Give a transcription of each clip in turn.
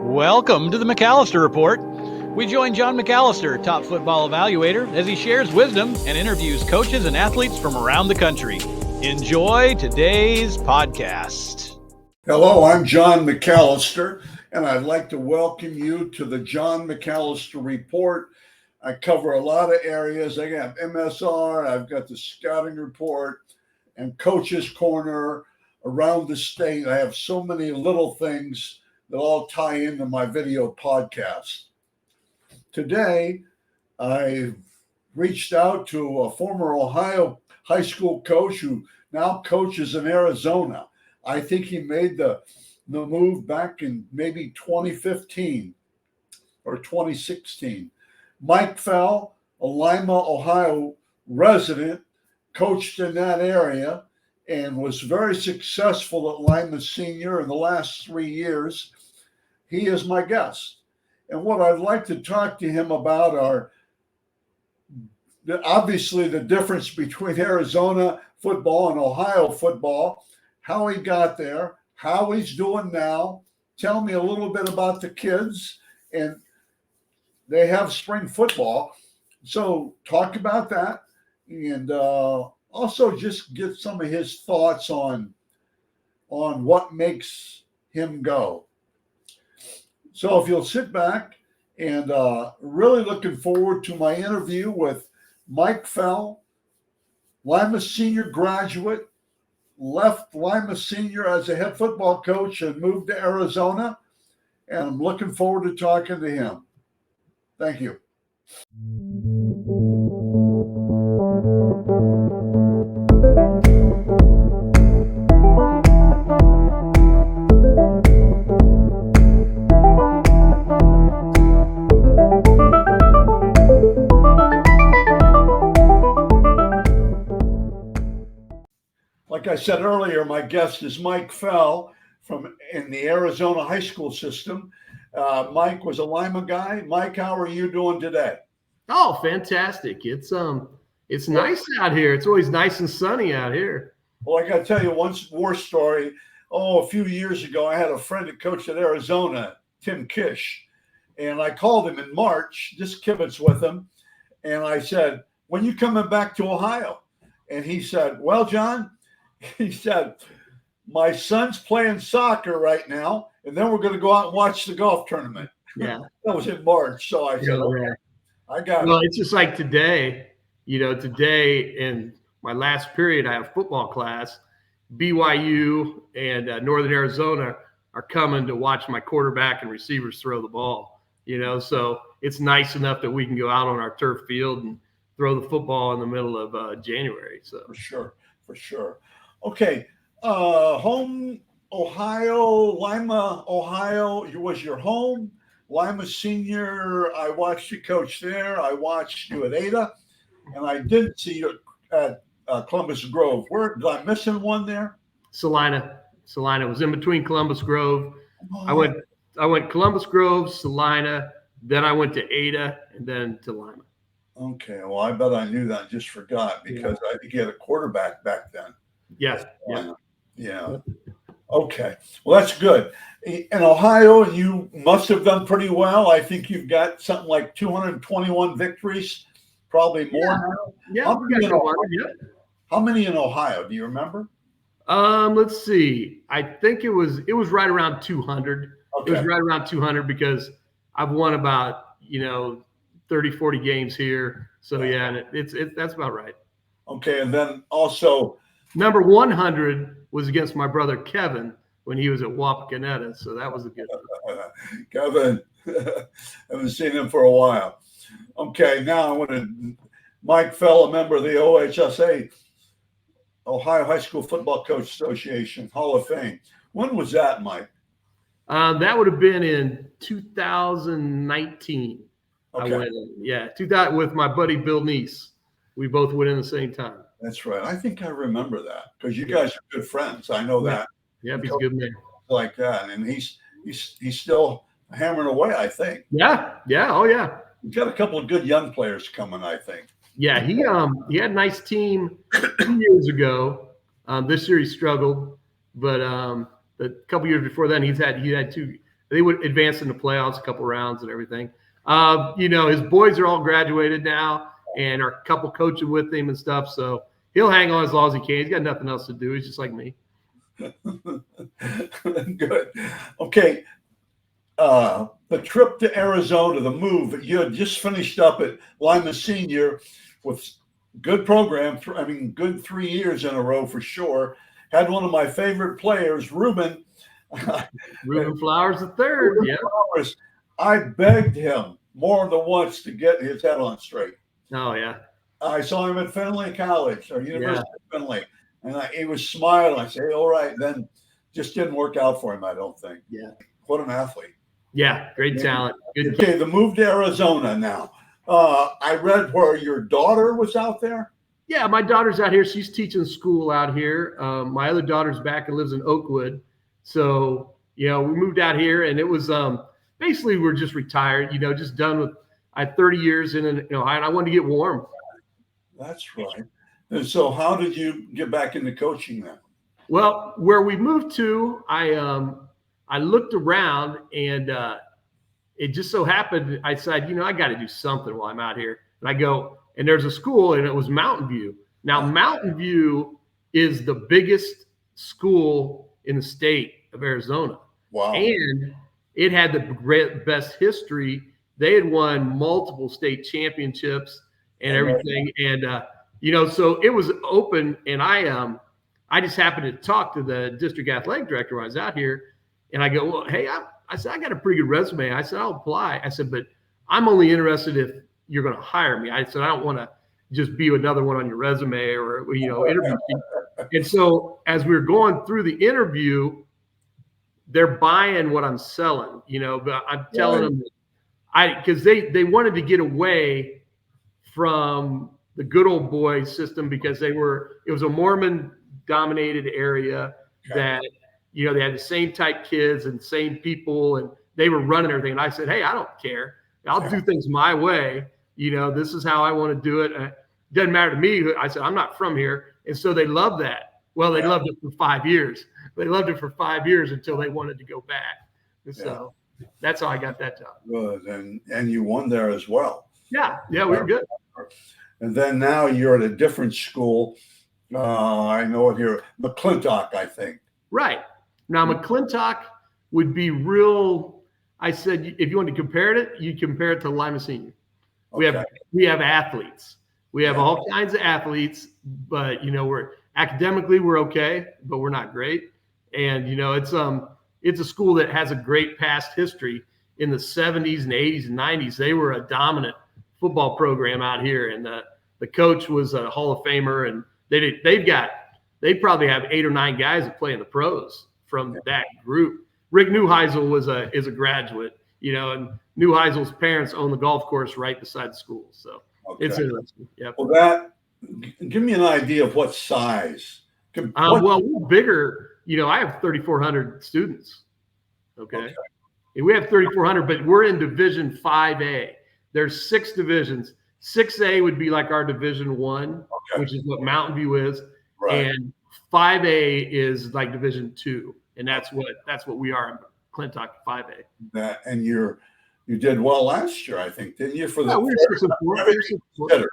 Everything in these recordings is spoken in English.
Welcome to the McAllister Report. We join John McAllister, top football evaluator, as he shares wisdom and interviews coaches and athletes from around the country. Enjoy today's podcast. Hello, I'm John McAllister, and I'd like to welcome you to the John McAllister Report. I cover a lot of areas. I got MSR, I've got the scouting report, and Coach's Corner around the state. I have so many little things that all tie into my video podcast. Today, I reached out to a former Ohio high school coach who now coaches in Arizona. I think he made the move back in maybe 2015 or 2016. Mike Fell, a Lima, Ohio resident, coached in that area and was very successful at Lima Senior in the last 3 years. He is my guest. And what I'd like to talk to him about are obviously the difference between Arizona football and Ohio football, how he got there, how he's doing now. Tell me a little bit about the kids, and they have spring football. So talk about that, and also just get some of his thoughts on what makes him go. So if you'll sit back, and really looking forward to my interview with Mike Fell, Lima Senior graduate, left Lima Senior as a head football coach and moved to Arizona. And I'm looking forward to talking to him. Thank you. Like I said earlier, my guest is Mike Fell in the Arizona high school system. Mike was a Lima guy. Mike, how are you doing today? Oh, fantastic. It's nice out here. It's always nice and sunny out here. Well, I got to tell you one more story. A few years ago, I had a friend that coached at Arizona, Tim Kish, and I called him in March, just kibitz with him, and I said, when you coming back to Ohio? And he said, well, John, he said, my son's playing soccer right now, and then we're going to go out and watch the golf tournament. Yeah. That was in March. So I said, okay, I got it. Well, it's just like today, today in my last period, I have football class. BYU and Northern Arizona are coming to watch my quarterback and receivers throw the ball, so it's nice enough that we can go out on our turf field and throw the football in the middle of January. So for sure. Okay. Home, Ohio, Lima, Ohio was your home. Lima Senior, I watched you coach there. I watched you at Ada, and I didn't see you at Columbus Grove. Did I miss one there? Salina was in between Columbus Grove. Oh. I went Columbus Grove, Salina, then I went to Ada, and then to Lima. Okay, well, I bet I knew that. I just forgot because I think you had a quarterback back then. Yes. Yeah. Okay. Well, that's good. In Ohio, you must have done pretty well. I think you've got something like 221 victories, probably more now. Yeah. How many in Ohio? Do you remember? Let's see. I think it was right around 200. Okay. It was right around 200 because I've won about 30, 40 games here. So yeah, that's about right. Okay, and then also number 100 was against my brother Kevin when he was at Wapakoneta, so that was a good one. Kevin, haven't seen him for a while. Okay, now Mike Fell, a member of the OHSA, Ohio High School Football Coach Association, Hall of Fame. When was that, Mike? That would have been in 2019. Okay. I went in, 2000 with my buddy Bill Neese. We both went in the same time. That's right. I think I remember that because you guys are good friends. I know that. Yeah, he's a good man. Like that, and he's still hammering away. I think. Yeah. Oh yeah. He's got a couple of good young players coming. I think. Yeah, he had a nice team 2 years ago. This year he struggled, but a couple years before then he had two They would advance in the playoffs, a couple rounds and everything. His boys are all graduated now and are a couple coaching with him and stuff. So he'll hang on as long as he can. He's got nothing else to do. He's just like me. Good. Okay. The trip to Arizona, the move, you had just finished up at Lima Senior with good program. Good 3 years in a row for sure. Had one of my favorite players, Ruben. Ruben Flowers III. Yeah. Flowers. I begged him more than once to get his head on straight. Oh, yeah. I saw him at Findlay College or University of Findlay, and he was smiling. I said, all right, then just didn't work out for him, I don't think. Yeah. What an athlete. Yeah, great talent. Good. Okay, the move to Arizona now. I read where your daughter was out there. Yeah, my daughter's out here. She's teaching school out here. My other daughter's back and lives in Oakwood. So, we moved out here, and it was basically we're just retired, just done with – I had 30 years in Ohio, and I wanted to get warm. That's right. And so how did you get back into coaching then? Well, where we moved to, I looked around, and it just so happened I decided, I got to do something while I'm out here. And I go, and there's a school, and it was Mountain View. Now, Mountain View is the biggest school in the state of Arizona. Wow. And it had the best history. They had won multiple state championships and everything. And, so it was open, and I just happened to talk to the district athletic director when I was out here. And I go, well, hey, I said, I got a pretty good resume. I said, I'll apply. I said, but I'm only interested if you're going to hire me. I said, I don't want to just be another one on your resume or, interview. And so as we were going through the interview, they're buying what I'm selling, but I'm telling them because they wanted to get away from the good old boy system because it was a Mormon dominated area that, they had the same type kids and same people, and they were running everything. And I said, hey, I don't care. I'll do things my way. This is how I want to do it. It doesn't matter to me. I said, I'm not from here. And so they loved that. Well, they loved it for 5 years. They loved it for 5 years until they wanted to go back. And so that's how I got that job. Good. And you won there as well. Yeah, we were good. And then now you're at a different school. I know it here, McClintock, I think. Right. Now, McClintock would be real. I said, if you want to compare it, you compare it to Lima Senior. Okay. We have athletes. We have all kinds of athletes, but we're academically we're okay, but we're not great. And it's a school that has a great past history. In the 70s and 80s and 90s, they were a dominant football program out here, and the coach was a Hall of Famer, and they probably have 8 or 9 guys that play in the pros from that group. Rick Neuheisel is a graduate, and Neuheisel's parents own the golf course right beside the school. So it's interesting. Yep. Well, give me an idea of what size. Well, we're bigger. I have 3,400 students. Okay. And we have 3,400, but we're in Division 5A. There's 6 divisions. 6A would be like our Division 1, which is what Mountain View is. Right. And 5A is like Division 2. And that's what we are in McClintock 5A. And you did well last year, I think, didn't you? For the we were 6-4.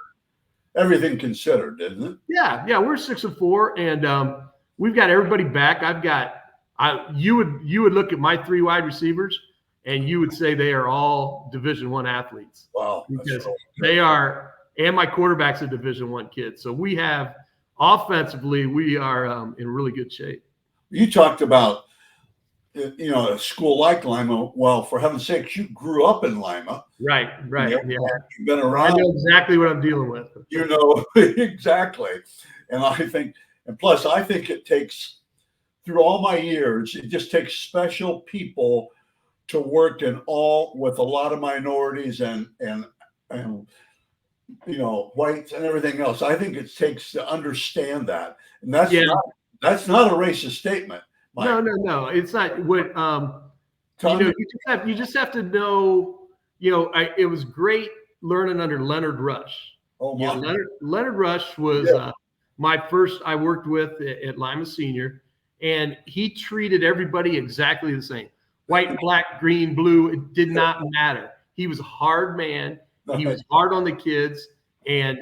Everything considered, didn't it? Yeah, we're 6-4, and we've got everybody back. You would look at my 3 wide receivers, and you would say they are all Division I athletes. Wow, because they are, and my quarterback's a Division I kid. So we have offensively, we are in really good shape. You talked about, a school like Lima. Well, for heaven's sakes, you grew up in Lima. Right. You've been around. I know exactly what I'm dealing with. Exactly. And I think it takes, through all my years, it just takes special people to work with a lot of minorities and whites and everything else. I think it takes to understand that. And that's not a racist statement. Mike. No. It's not what you just have to know, it was great learning under Leonard Rush. Oh my. Leonard Rush was my first I worked with at Lima Senior, and he treated everybody exactly the same. white, black, green, blue. It did not matter. He was a hard man. He was hard on the kids, and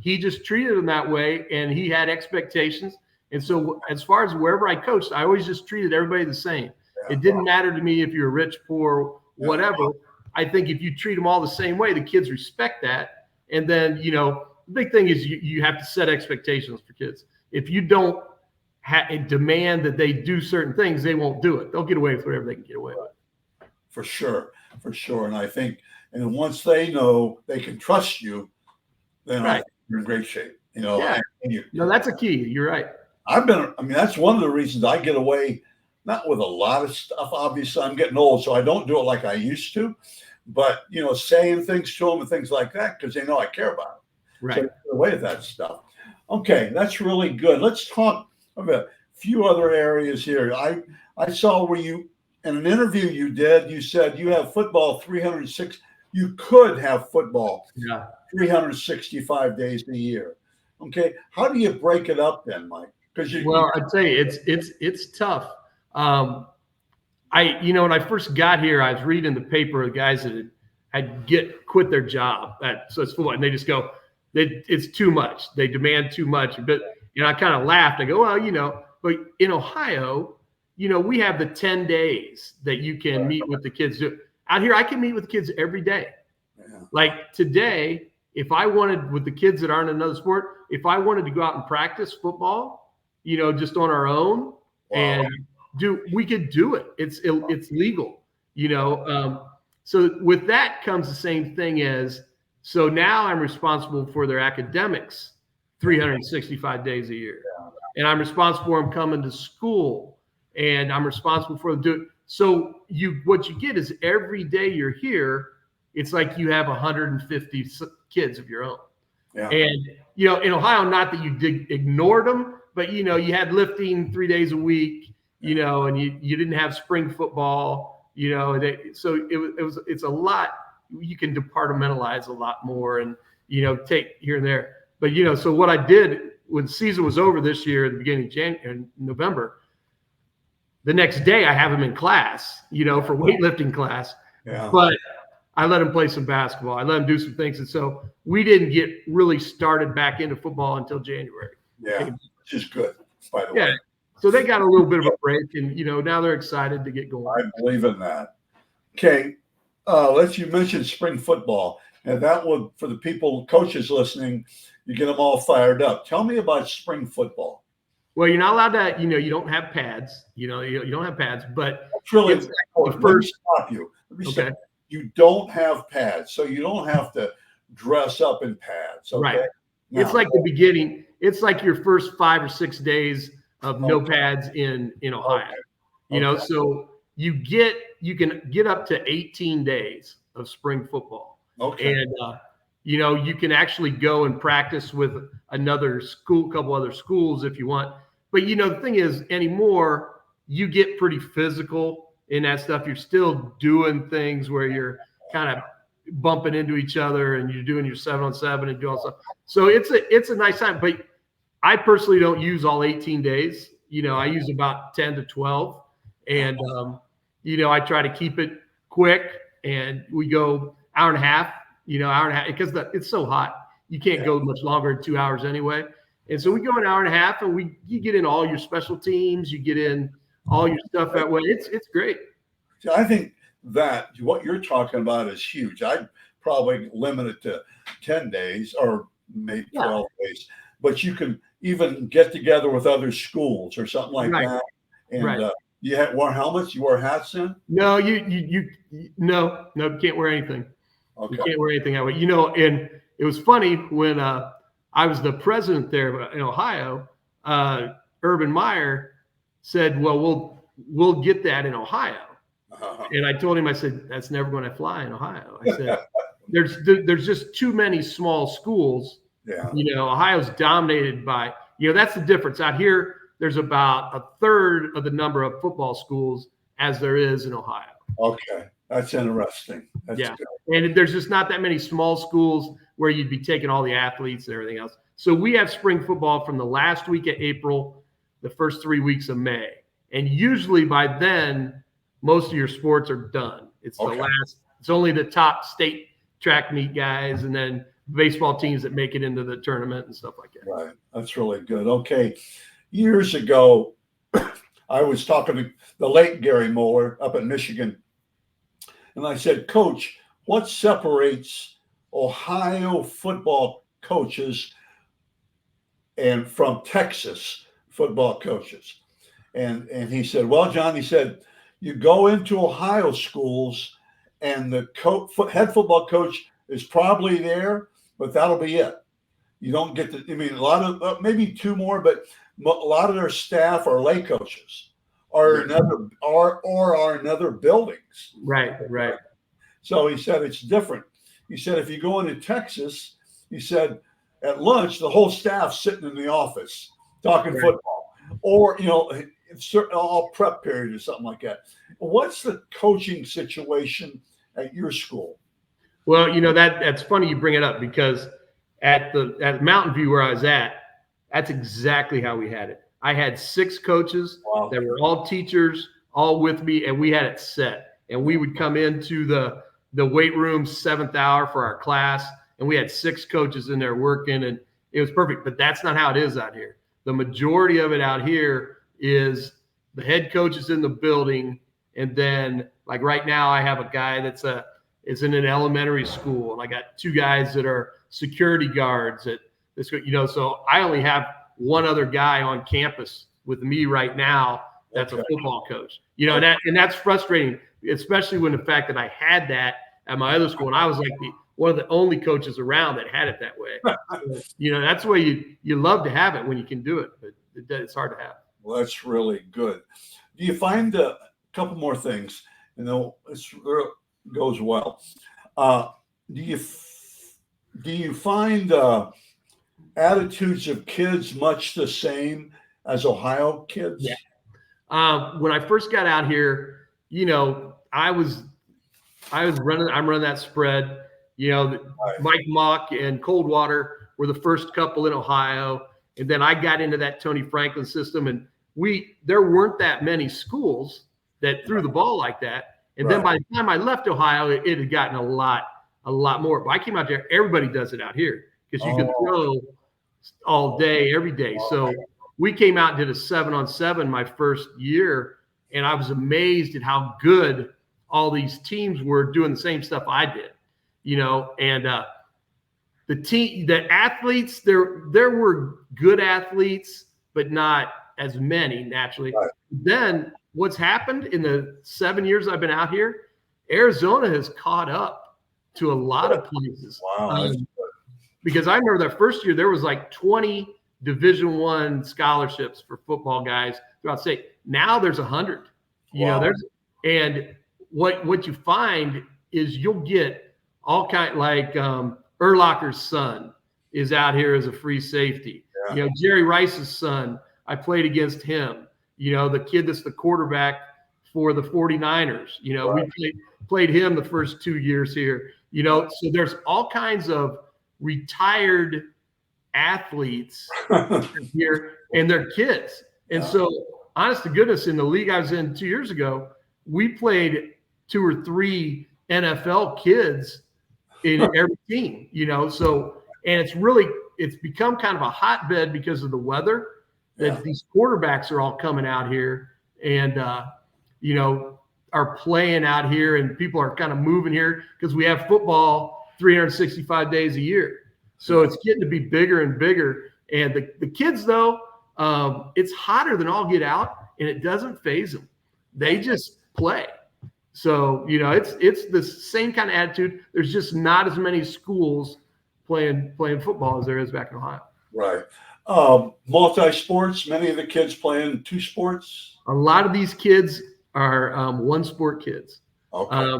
he just treated them that way. And he had expectations. And so as far as wherever I coached, I always just treated everybody the same. It didn't matter to me if you're rich, poor, whatever. I think if you treat them all the same way, the kids respect that. And then, the big thing is you have to set expectations for kids. If you don't demand that they do certain things, they won't do it. They'll get away with whatever they can get away with. For sure. And I think, and once they know they can trust you, then I think you're in great shape. That's a key. You're right. That's one of the reasons I get away, not with a lot of stuff. Obviously, I'm getting old, so I don't do it like I used to. But, saying things to them and things like that, because they know I care about them. Right. So I get away with that stuff. Okay, that's really good. Let's talk about a few other areas here. I saw where you, in an interview you did, you said you have football 306. You could have football 365 days a year. Okay, how do you break it up then, Mike? Because I'd say it's tough. When I first got here, I was reading the paper of guys that had quit their job at so it's football, and they just go, it's too much. They demand too much. But I kind of laughed. I go, well, but in Ohio, we have the 10 days that you can meet with the kids. Out here, I can meet with the kids every day. Yeah. Like today, if I wanted, with the kids that aren't in another sport, if I wanted to go out and practice football, just on our own, and we could do it. It's legal, So with that comes the same thing as, so now I'm responsible for their academics 365 days a year. Yeah. And I'm responsible for them coming to school, and I'm responsible for them doing. So what you get is every day you're here, it's like you have 150 kids of your own. Yeah. And, in Ohio, not that you ignored them, but, you had lifting 3 days a week, and you didn't have spring football, so it's a lot. You can departmentalize a lot more and, take here and there. But, so what I did when the season was over this year at the beginning of January, November, the next day I have them in class, for weightlifting class. Yeah. But I let them play some basketball. I let them do some things. And so we didn't get really started back into football until January. Yeah, which is good, by the way. So they got a little bit of a break, and, now they're excited to get going. I believe in that. Okay. You mentioned spring football, and that would, for the coaches listening, you get them all fired up. Tell me about spring football. Well, you're not allowed to, you don't have pads, you don't have pads, but that's really important. Let me stop you. Say, you don't have pads, so you don't have to dress up in pads. Okay? Right. Now, it's like the beginning. It's like your first 5 or 6 days of no pads in Ohio. Okay. So you can get up to 18 days of spring football. Okay. And you can actually go and practice with couple other schools if you want. But the thing is, anymore you get pretty physical in that stuff. You're still doing things where you're kind of bumping into each other, and you're doing your 7-on-7 and doing stuff. So it's a nice time. But I personally don't use all 18 days. I use about 10 to 12, and I try to keep it quick. And we go hour and a half, because it's so hot. You can't go much longer than 2 hours anyway. And so we go an hour and a half, and you get in all your special teams, you get in all your stuff that way. It's great. See, I think that what you're talking about is huge. I'd probably limit it to 10 days or maybe 12 days, but you can even get together with other schools or something like that. And you wear helmets, you wear hats in? No, you can't wear anything. Okay. You can't wear anything that way. And it was funny when I was the president there in Ohio, Urban Meyer said, well, we'll get that in Ohio. Uh-huh. And I told him, I said, that's never going to fly in Ohio. I said, there's just too many small schools. Yeah. Ohio's dominated by, that's the difference. Out here, there's about a third of the number of football schools as there is in Ohio. Okay. That's interesting. That's good. And there's just not that many small schools where you'd be taking all the athletes and everything else. So we have spring football from the last week of April, the first 3 weeks of May. And usually by then, most of your sports are done. It's Okay. it's only the top state track meet guys and then baseball teams that make it into the tournament and stuff like that. Right. That's really good. Okay. Years ago, I was talking to the late Gary Moeller up in Michigan, and I said, Coach, what separates Ohio football coaches and from Texas football coaches? And he said, well, John, he said, you go into Ohio schools and the head football coach is probably there, but that'll be it. You don't get a lot of, maybe two more, but a lot of their staff are lay coaches or are in other buildings. Right. So he said, it's different. He said, if you go into Texas, he said, at lunch, the whole staff's sitting in the office talking football, or, all prep period or something like that. What's the coaching situation at your school? Well, that's funny you bring it up because at Mountain View where I was at, that's exactly how we had it. I had 6 coaches that were all teachers, all with me, and we had it set. And we would come into the weight room 7th hour for our class, and we had 6 coaches in there working, and it was perfect. But that's not how it is out here. The majority of it out here is the head coach is in the building, and then like right now I have a guy is in an elementary school, and I got 2 guys that are security guards at this. So I only have one other guy on campus with me right now that's a football coach. And that's frustrating, especially when the fact that I had that at my other school, and I was like one of the only coaches around that had it that way. That's the way you love to have it when you can do it, but it's hard to have. Well, that's really good. Do you find a couple more things? It goes well. Do you find attitudes of kids much the same as Ohio kids? Yeah. When I first got out here, I'm running that spread. Mike Mock and Coldwater were the first couple in Ohio. And then I got into that Tony Franklin system, and there weren't that many schools that threw the ball like that. And then by the time I left Ohio, it had gotten a lot more. But I came out there, everybody does it out here because you can throw all day, every day. So we came out and did a 7-on-7 my first year, and I was amazed at how good all these teams were doing the same stuff I did, and the athletes, there were good athletes, but not as many naturally. Right. Then what's happened in the 7 years I've been out here, Arizona has caught up to a lot of places. Wow. Because I remember that first year, there was like 20 Division I scholarships for football guys throughout state. Now there's 100, and what you find is you'll get all like, Urlacher's son is out here as a free safety. Yeah. Jerry Rice's son, I played against him. The kid that's the quarterback for the 49ers. We played him the first 2 years here. So there's all kinds of retired athletes here, and they're kids. And so, honest to goodness, in the league I was in 2 years ago, we played 2 or 3 NFL kids in every team, so, and it's become kind of a hotbed because of the weather that these quarterbacks are all coming out here and, are playing out here, and people are kind of moving here because we have football 365 days a year. So it's getting to be bigger and bigger. And the kids, though, it's hotter than all get out, and it doesn't faze them. They just play. So, it's the same kind of attitude. There's just not as many schools playing football as there is back in Ohio. Right. Multi-sports, many of the kids playing 2 sports? A lot of these kids are 1-sport kids. Okay.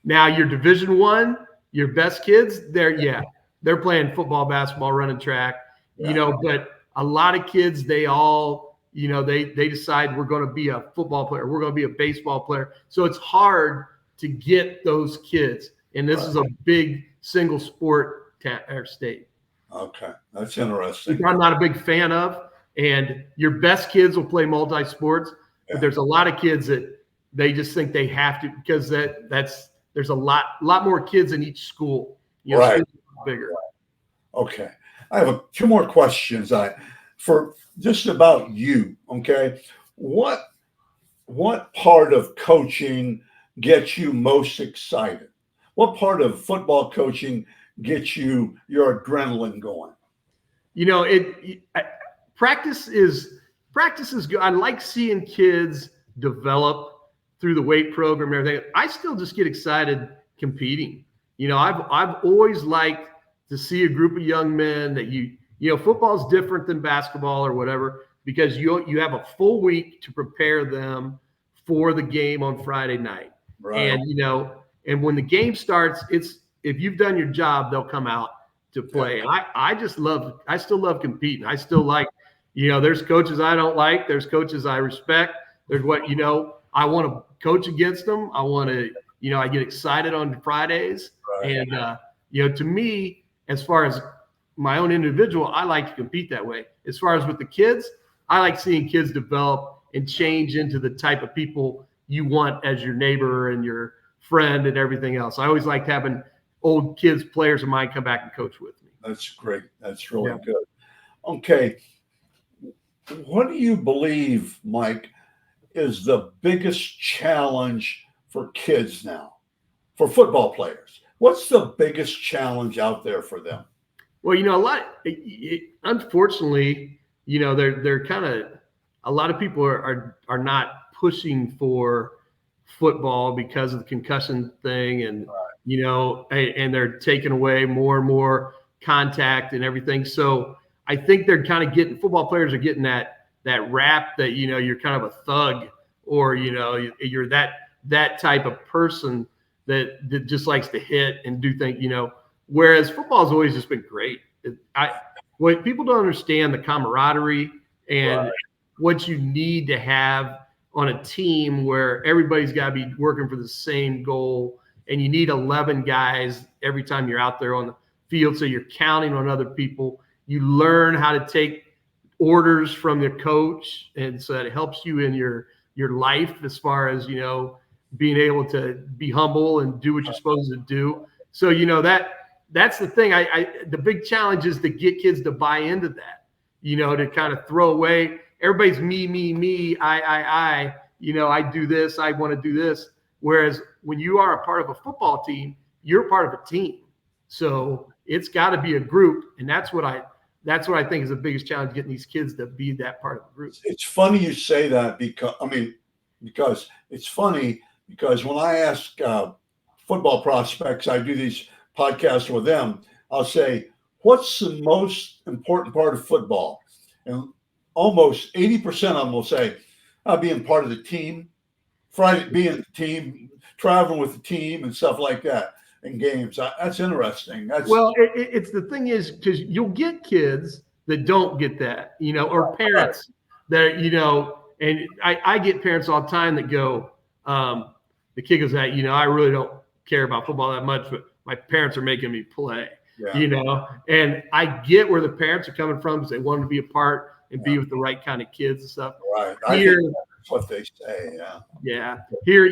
Now, your Division I, your best kids, they're playing football, basketball, running track, but a lot of kids, they all – they decide we're going to be a football player. We're going to be a baseball player. So it's hard to get those kids. And this is a big single sport state. Okay. That's interesting. Which I'm not a big fan of. And your best kids will play multi-sports. But there's a lot of kids that they just think they have to, because there's a lot more kids in each school. Right. Schools are bigger. Okay. I have two more questions. For just about you. Okay. What part of coaching gets you most excited? What part of football coaching gets you your adrenaline going? Practice is good. I like seeing kids develop through the weight program and everything. I still just get excited competing. I've always liked to see a group of young men that football is different than basketball or whatever, because you have a full week to prepare them for the game on Friday night. Right. And when the game starts, if you've done your job, they'll come out to play. And I still love competing. I still like, there's coaches I don't like. There's coaches I respect. There's I want to coach against them. I want to, I get excited on Fridays. Right. And, to me, as far as my own individual, I like to compete that way. As far as with the kids, I like seeing kids develop and change into the type of people you want as your neighbor and your friend and everything else. I always liked having old kids, players of mine, come back and coach with me. That's great. That's really good. Okay. What do you believe, Mike, is the biggest challenge for kids now, for football players? What's the biggest challenge out there for them? Well, unfortunately, they're kind of, a lot of people are not pushing for football because of the concussion thing, and and they're taking away more and more contact and everything. So I think they're kind of football players are getting that rap that you're kind of a thug, or you're that type of person that just likes to hit and do things. Whereas football has always just been great. What people don't understand, the camaraderie and what you need to have on a team where everybody's got to be working for the same goal, and you need 11 guys every time you're out there on the field, so you're counting on other people. You learn how to take orders from the coach, and so that helps you in your life as far as being able to be humble and do what you're supposed to do. So that's the thing. The big challenge is to get kids to buy into that, to kind of throw away everybody's me, I, I do this, I want to do this. Whereas when you are a part of a football team, you're part of a team. So it's got to be a group. And that's what I think is the biggest challenge, getting these kids to be that part of the group. It's funny you say that, because it's funny, because when I ask football prospects, I do these podcasts with them, I'll say, what's the most important part of football? And almost 80% of them will say, being part of the team, being the team, traveling with the team and stuff like that in games. That's interesting. It's the thing is, because you'll get kids that don't get that, or parents that, and I get parents all the time that go, the kid goes, I really don't care about football that much, but my parents are making me play, and I get where the parents are coming from, because they want to be a part and be with the right kind of kids and stuff. Right. I think that's what they say. Yeah. Yeah. Here,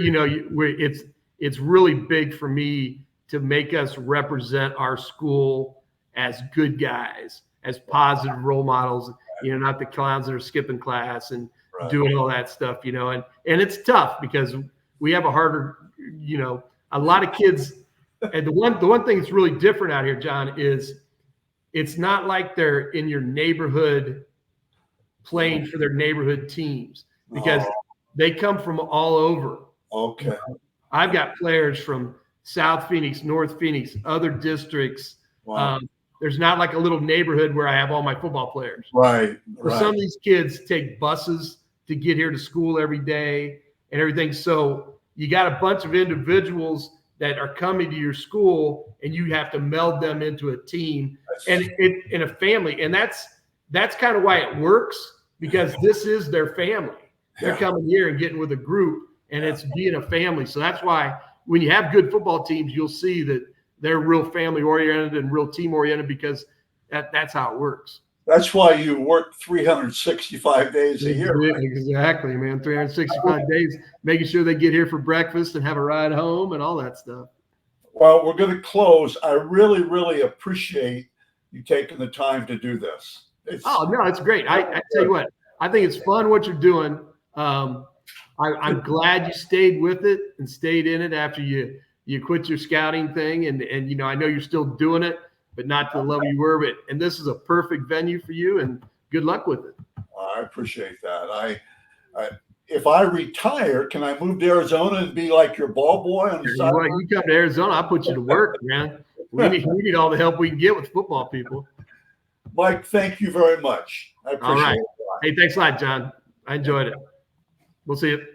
it's really big for me to make us represent our school as good guys, as positive role models, not the clowns that are skipping class and doing all that stuff, and it's tough, because we have a harder, a lot of kids. And the one thing that's really different out here, John, is it's not like they're in your neighborhood playing for their neighborhood teams, because they come from all over. Okay. I've got players from South Phoenix, North Phoenix, other districts. Wow. There's not like a little neighborhood where I have all my football players. Right. Some of these kids take buses to get here to school every day and everything. So you got a bunch of individuals that are coming to your school, and you have to meld them into a team and in a family. And that's kind of why it works, because this is their family. They're coming here and getting with a group, and it's being a family. So that's why when you have good football teams, you'll see that they're real family oriented and real team oriented, because that's how it works. That's why you work 365 days a year. Right? Exactly, man. 365 days, making sure they get here for breakfast and have a ride home and all that stuff. Well, we're going to close. I really, really appreciate you taking the time to do this. No, it's great. I tell you what, I think it's fun what you're doing. I'm glad you stayed with it and stayed in it after you quit your scouting thing. And I know you're still doing it, but not to the level you were. And this is a perfect venue for you, and good luck with it. I appreciate that. If I retire, can I move to Arizona and be like your ball boy on the side? You come to Arizona, I'll put you to work, man. We need all the help we can get with football people. Mike, thank you very much. I appreciate it. Hey, thanks a lot, John. I enjoyed it. We'll see you.